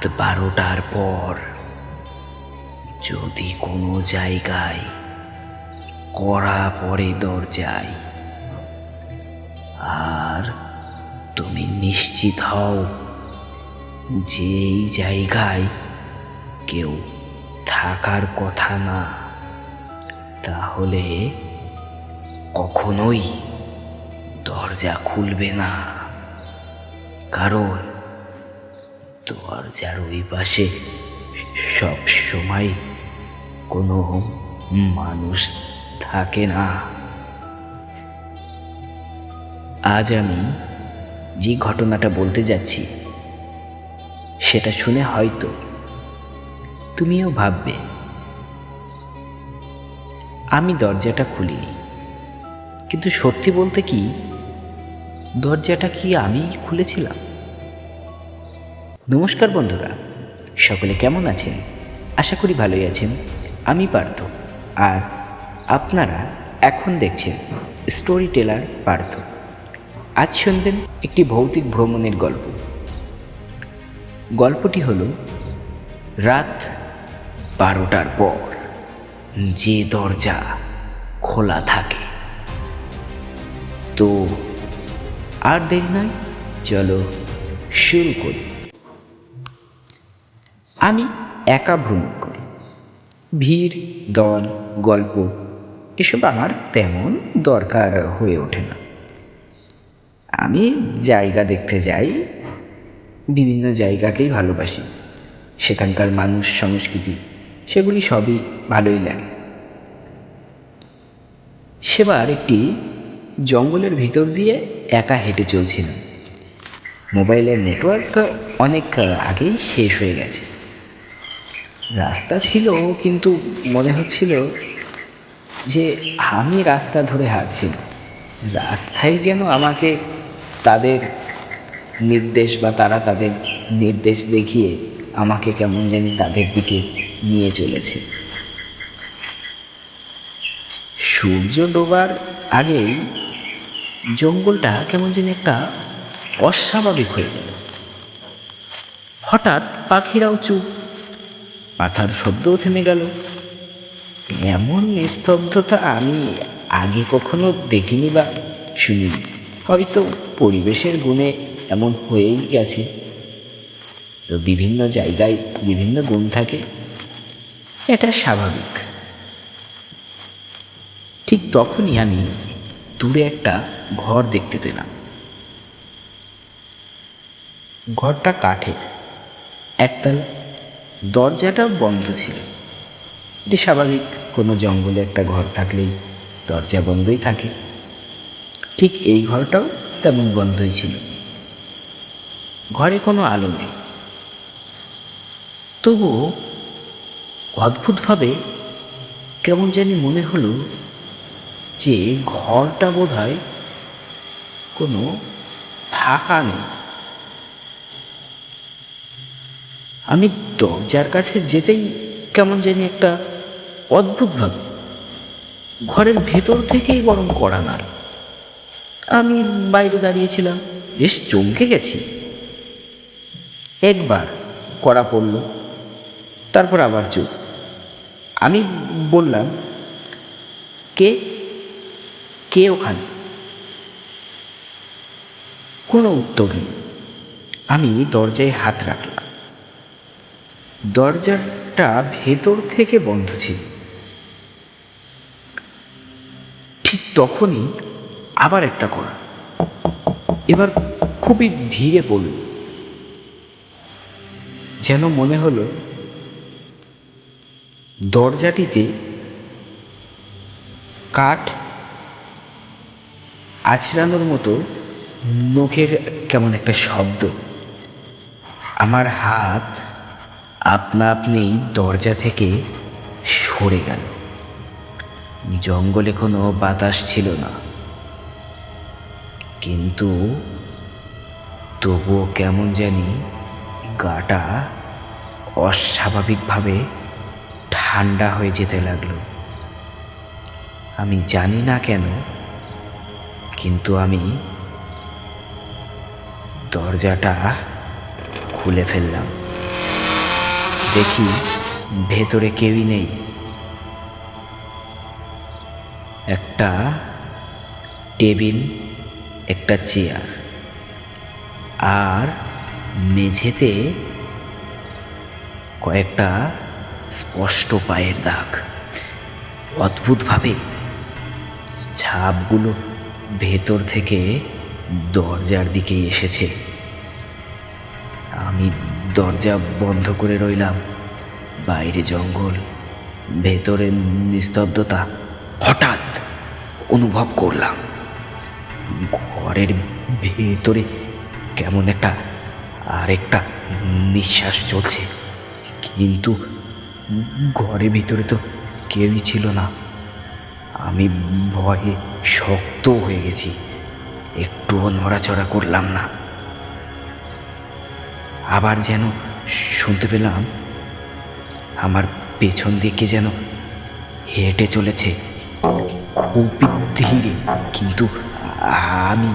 12টার পর যদি কোনো জায়গায় কড়া পড়ে দরজায়, আর তুমি নিশ্চিত হও যে এই জায়গায় কেউ থাকার কথা না, তাহলে কখনোই দরজা খুলবে না। কারণ দরজার ওই পাশে সব সময় কোনো মানুষ থাকে না। আজ আমি যে ঘটনাটা বলতে যাচ্ছি সেটা শুনে হয়তো তুমিও ভাববে আমি দরজাটা খুলিনি, কিন্তু সত্যি বলতে কি, দরজাটা কি আমি খুলেছিলাম? নমস্কার বন্ধুরা, সকলে কেমন আছেন? আশা করি ভালোই আছেন। আমি পার্থ, আর আপনারা এখন দেখছেন স্টোরি টেলার পার্থ। আজ শুনবেন একটি ভৌতিক ভ্রমণের গল্প। গল্পটি হলো রাত 12টার পর যে দরজা খোলা থাকে। তো আর দেরি নয়, চলো শুরু করি। আমি একা ভ্রমণ করি। ভিড়, দল, গল্প এসব আমার তেমন দরকার হয়ে ওঠে না। আমি জায়গা দেখতে যাই, বিভিন্ন জায়গাকেই ভালোবাসি। সেখানকার মানুষ, সংস্কৃতি, সেগুলি সবই ভালোই লাগে। সেবার একটি জঙ্গলের ভিতর দিয়ে একা হেঁটে চলছিলাম। মোবাইলের নেটওয়ার্ক অনেক আগেই শেষ হয়ে গেছে। রাস্তা ছিল, কিন্তু মনে হচ্ছিল যে আমি রাস্তা ধরে হাঁটছি না, রাস্তায় যেন আমাকে তাদের নির্দেশ বা তারা তাদের নির্দেশ দেখিয়ে আমাকে কেমন জানি তাদের দিকে নিয়ে চলেছে। সূর্য ডোবার আগেই জঙ্গলটা কেমন যেন একটা অস্বাভাবিক হয়ে গেল। হঠাৎ পাখিরাও চুপ, পাখার শব্দও থেমে গেল। এমন নিস্তব্ধতা আমি আগে কখনো দেখিনি বা শুনিনি। হয়তো পরিবেশের গুণে এমন হয়েই গেছে। তো বিভিন্ন জায়গায় বিভিন্ন গুণ থাকে, এটা স্বাভাবিক। ঠিক তখনই আমি দূরে একটা ঘর দেখতে পেলাম। ঘরটা কাঠের, একতলা, দরজাটা বন্ধ ছিল। এটি স্বাভাবিক, কোনো জঙ্গলে একটা ঘর থাকলেই দরজা বন্ধই থাকে। ঠিক এই ঘরটাও তেমন বন্ধই ছিল। ঘরে কোনো আলো নেই, তবুও অদ্ভুতভাবে কেমন জানি মনে হলো যে ঘরটা বোধহয় কোনো ফাঁকা নেই। আমি দরজার কাছে যেতেই কেমন জানি একটা অদ্ভুতভাবে ঘরের ভেতর থেকেই বরং কড়া নাড়। আমি বাইরে দাঁড়িয়েছিলাম, বেশ চমকে গেছি। একবার কড়া পড়ল, তারপর আবার চুপ। আমি বললাম, কে কে ওখানে? কোনো উত্তর নেই। আমি দরজায় হাত রাখলাম। দরজাটা ভেতর থেকে বন্ধ ছিল। ঠিক তখনই আবার একটা কড়া, এবার খুবই ধীরে পড়ল। যেন মনে হলো দরজাটিতে কাঠ আছড়ানোর মতো নখের কেমন একটা শব্দ। আমার হাত আপনা আপনিই দরজা থেকে সরে গেল। জঙ্গলে কোনো বাতাস ছিল না, কিন্তু তবুও কেমন জানি গাটা অস্বাভাবিকভাবে ঠান্ডা হয়ে যেতে লাগলো। আমি জানি না কেন, কিন্তু আমি দরজাটা খুলে ফেললাম। দেখি ভেতরে কেউই নেই। একটা টেবিল, একটা চেয়ার, আর মেঝেতে কয়েকটা স্পষ্ট পায়ের দাগ। অদ্ভুতভাবে ছাপগুলো ভেতর থেকে দরজার দিকে এসেছে। আমি দরজা বন্ধ করে রইলাম। বাইরে জঙ্গল, ভেতরে নিস্তব্ধতা। হঠাৎ অনুভব করলাম ঘরের ভেতরে কেমন একটা আরেকটা নিঃশ্বাস চলছে, কিন্তু ঘরের ভিতরে তো কেউই ছিল না। আমি ভয়ে শক্ত হয়ে গেছি, একটুও নড়াচড়া করলাম না। আবার যেন শুনতে পেলাম আমার পেছন দিকে যেন হেঁটে চলেছে, খুবই ধীরে, কিন্তু আমি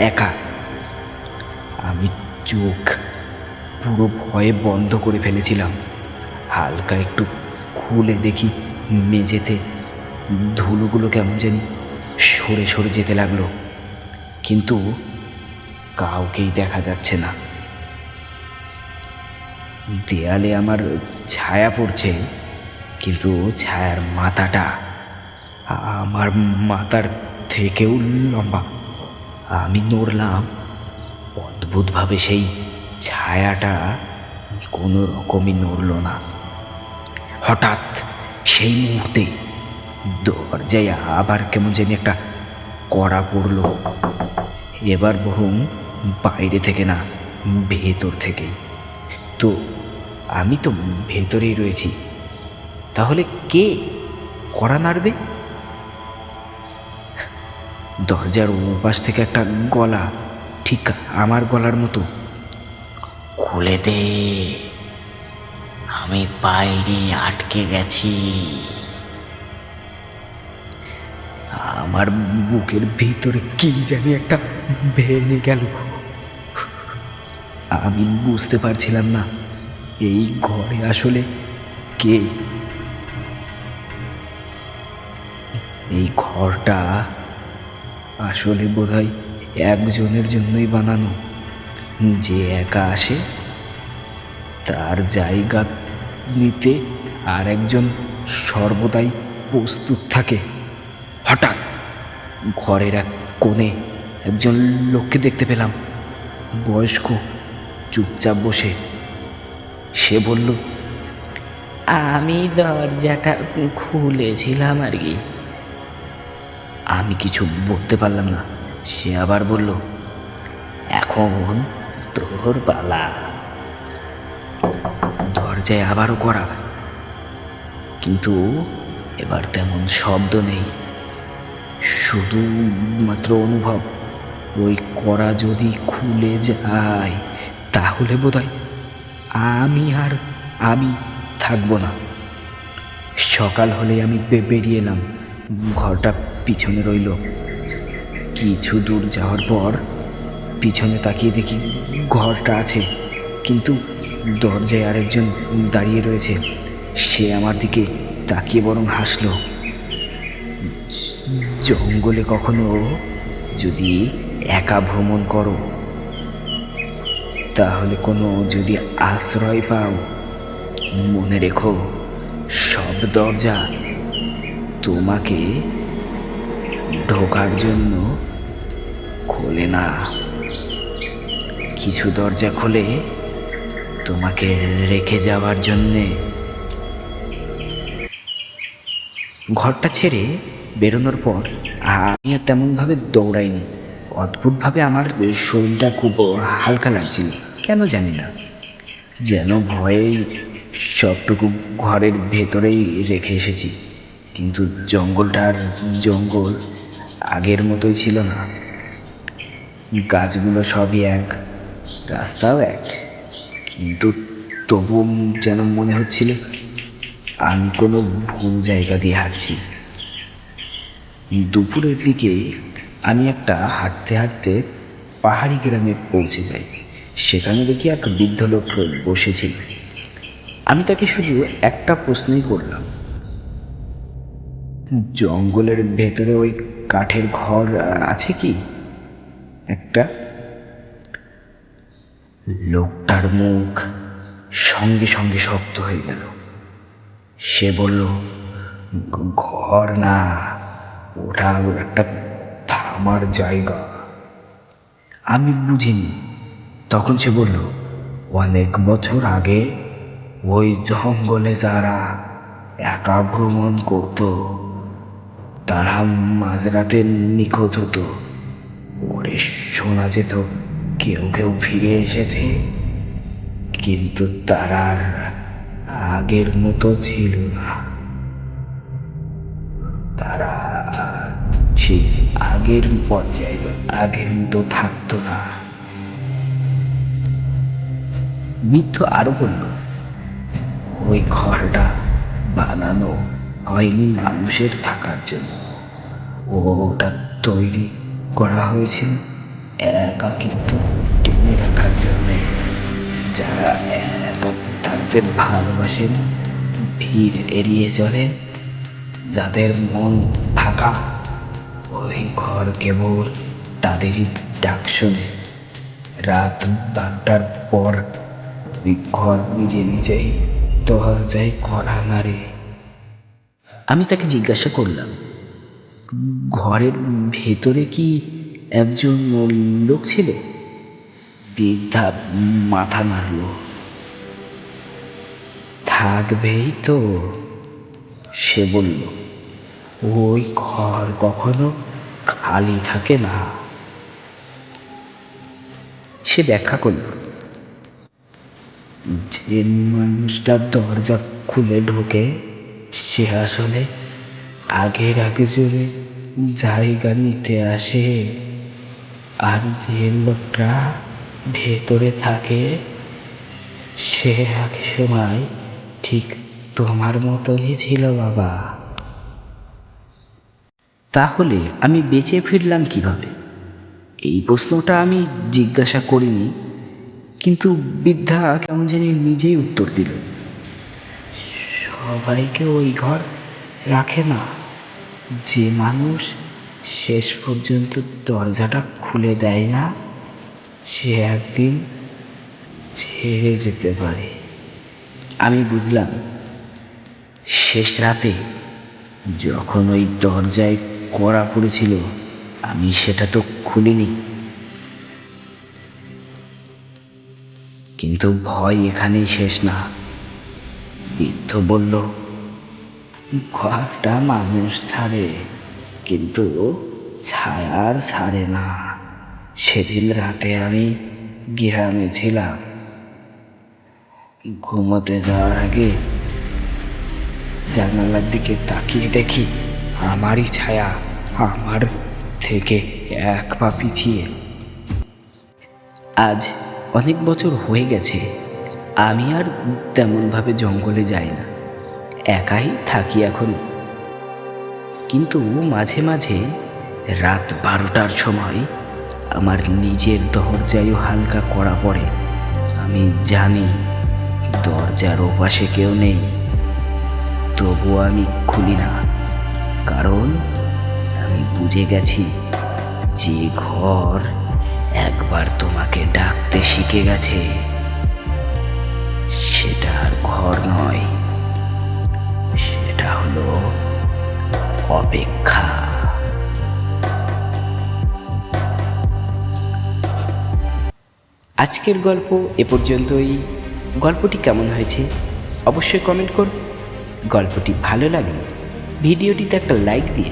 একা। আমি চোখ পুরো ভয়ে বন্ধ করে ফেলেছিলাম। হালকা একটু খুলে দেখি মেঝেতে ধুলোগুলো কেমন জানি সরে সরে যেতে লাগলো, কিন্তু কাউকেই দেখা যাচ্ছে না। দেয়ালে আমার ছায়া পড়ছে, কিন্তু ছায়ার মাথাটা আমার মাথার থেকেও লম্বা। আমি নড়লাম, অদ্ভুতভাবে সেই ছায়াটা কোনো রকমই নড়ল না। হঠাৎ সেই মুহূর্তে দরজায় আবার কেমন জানি একটা কড়া পড়ল, এবার বরং বাইরে থেকে না, ভেতর থেকেই। তো আমি তো ভেতরেই রয়েছি, তাহলে কে কড়া নাড়বে? দরজার ওপাশ থেকে একটা গলা, ঠিক আমার গলার মতো, খুলে দে, আমি বাইরে আটকে গেছি। আমার বুকের ভিতরে কি জানি একটা ভেঙে গেল। আমি বুঝতে পারছিলাম না এই ঘরে আসলে কে। এই ঘরটা আসলে বোধহয় একজনের জন্যই বানানো, যে একা আসে তার জায়গা নিতে আর একজন সর্বদাই প্রস্তুত থাকে। হঠাৎ ঘরের এক কোণে একজন লোককে দেখতে পেলাম, বয়স্ক, চুপচাপ বসে। সে বলল, আমি দরজাটা খুলেছিলাম আর কি। আমি কিছু বলতে পারলাম না। সে আবার বলল, এখন তোর পালা। দরজায় আবারও করা, কিন্তু এবার তেমন শব্দ নেই, শুধু মাত্র অনুভব। ওই কড়া যদি খুলে যায় তাহলে বোধহয় আমি থাকবো না। সকাল হলে আমি বেরিয়ে এলাম। ঘরটা পিছনে রইল। কিছু দূর যাওয়ার পর পিছনে তাকিয়ে দেখি ঘরটা আছে, কিন্তু দরজায় আরেকজন দাঁড়িয়ে রয়েছে। সে আমার দিকে তাকিয়ে বরং হাসল। জঙ্গলে কখনো যদি একা ভ্রমণ করো, তাহলে কোনো যদি আশ্রয় পাও, মনে রেখো সব দরজা তোমাকে ঢোকার জন্য খোলে না। কিছু দরজা খোলে তোমাকে রেখে যাওয়ার জন্যে। ঘরটা ছেড়ে বেরোনোর পর আমি আর তেমনভাবে দৌড়াইনি। অদ্ভুতভাবে আমার শরীরটা খুব হালকা লাগছিল, কেন জানি না। যেন ভয়েই সবটুকু ঘরের ভেতরেই রেখে এসেছি। কিন্তু জঙ্গলটা আর জঙ্গল আগের মতোই ছিল না। গাছগুলো সবই এক, রাস্তাও এক, কিন্তু তবু যেন মনে হচ্ছিল আমি কোনো ভুল জায়গা দিয়ে হাঁটছি। দুপুরের দিকে আমি একটা হাঁটতে হাঁটতে পাহাড়ি গ্রামে পৌঁছে যাই। সেখানে দেখি এক বৃদ্ধ লোক বসেছিল। আমি তাকে শুধু একটা প্রশ্নই করলাম, জঙ্গলের ভেতরে ওই কাঠের ঘর আছে কি একটা? লোকটার মুখ সঙ্গে সঙ্গে শক্ত হয়ে গেল। সে বলল, ঘর না, ওটা একটা থামার জায়গা। আমি বুঝিনি। তখন সে বলল, অনেক বছর আগে ওই জঙ্গলে যারা একা ভ্রমণ করত তারা মাঝরাতে নিখোঁজ হতো। পরে শোনা যেত কেউ কেউ ফিরে এসেছে, কিন্তু তারা আর আগের মতো ছিল না। তারা সেই আগের পর্যায়ে আগের মতো থাকতো না। বৃদ্ধ আরো বলল, ওই ঘরটা বানানো হয়নি মানুষের থাকার জন্য, ওটা তৈরি করা হয়েছিল একাকিত্ব টিকে রাখার জন্যে। যারা একক থাকতে ভালোবাসেন, ভিড় এড়িয়ে চলেন, যাদের মন ফাঁকা, ওই ঘর কেবল তাদেরই ডাক শোনে। রাত 12টার পর ওই ঘর নিজে নিজেই দরজায় কড়া নাড়ে। আমি তাকে জিজ্ঞাসা করলাম, ঘরের ভেতরে কি একজন লোক ছিল? বৃদ্ধা মাথা নাড়ল। থাকবেই তো, সে বলল, ওই ঘর কখনো খালি থাকে না। সে ব্যাখ্যা করল, যে মানুষটা দরজা খুলে ঢোকে সে আসলে আগের আগে জোরে জায়গা নিতে আসে, আর যে লোকটা ভেতরে থাকে সে এক সময় ঠিক তোমার মতনই ছিল বাবা। তাহলে আমি বেঁচে ফিরলাম কিভাবে? এই প্রশ্নটা আমি জিজ্ঞাসা করিনি, কিন্তু বৃদ্ধা কেমন জানি নিজেই উত্তর দিল, সবাইকে ওই ঘর রাখে না। যে মানুষ শেষ পর্যন্ত দরজাটা খুলে দেয় না, সে একদিন ছেড়ে যেতে পারে। আমি বুঝলাম, শেষ রাতে যখন ওই দরজায় কড়া পড়েছিল আমি সেটা তো খুলিনি, কিন্তু ভয় এখানেই শেষ না। বৃদ্ধ বলল, ঘরটা মানুষ ছাড়ে, কিন্তু ছায়ার ছাড়ে না। সেদিন রাতে আমি গ্রামে ছিলাম। ঘুমোতে যাওয়ার আগে জানালার দিকে তাকিয়ে দেখি আমারই ছায়া আমার থেকে এক পা পিছিয়ে। আজ অনেক বছর হয়ে গেছে, আমি আর তেমনভাবে জঙ্গলে যাই না, একাই থাকি এখন। কিন্তু মাঝে মাঝে রাত 12টার সময় আমার নিজের দরজায়ও হালকা কড়া পড়ে। আমি জানি দরজার ওপাশে কেউ নেই, তবুও আমি খুলি না, কারণ আমি বুঝে গেছি যে ঘর একবার তোমাকে ডাকতে শিখে গেছে সেটা আর ঘর নয়, সেটা হলো অপেক্ষা। আজকের গল্প এ পর্যন্তই। গল্পটি কেমন হয়েছে অবশ্যই কমেন্ট করুন। গল্পটি ভালো লাগলে ভিডিওটিতে একটা লাইক দিয়ে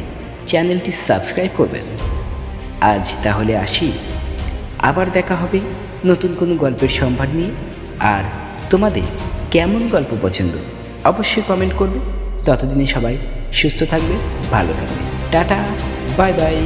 চ্যানেলটি সাবস্ক্রাইব করবেন। আজ তাহলে আসি, আবার দেখা হবে নতুন কোনো গল্পের সম্ভার নিয়ে। আর তোমাদের কেমন গল্প পছন্দ অবশ্যই কমেন্ট করবে। ততদিনে সবাই সুস্থ থাকবে, ভালো থাকবে। Tata, bye bye.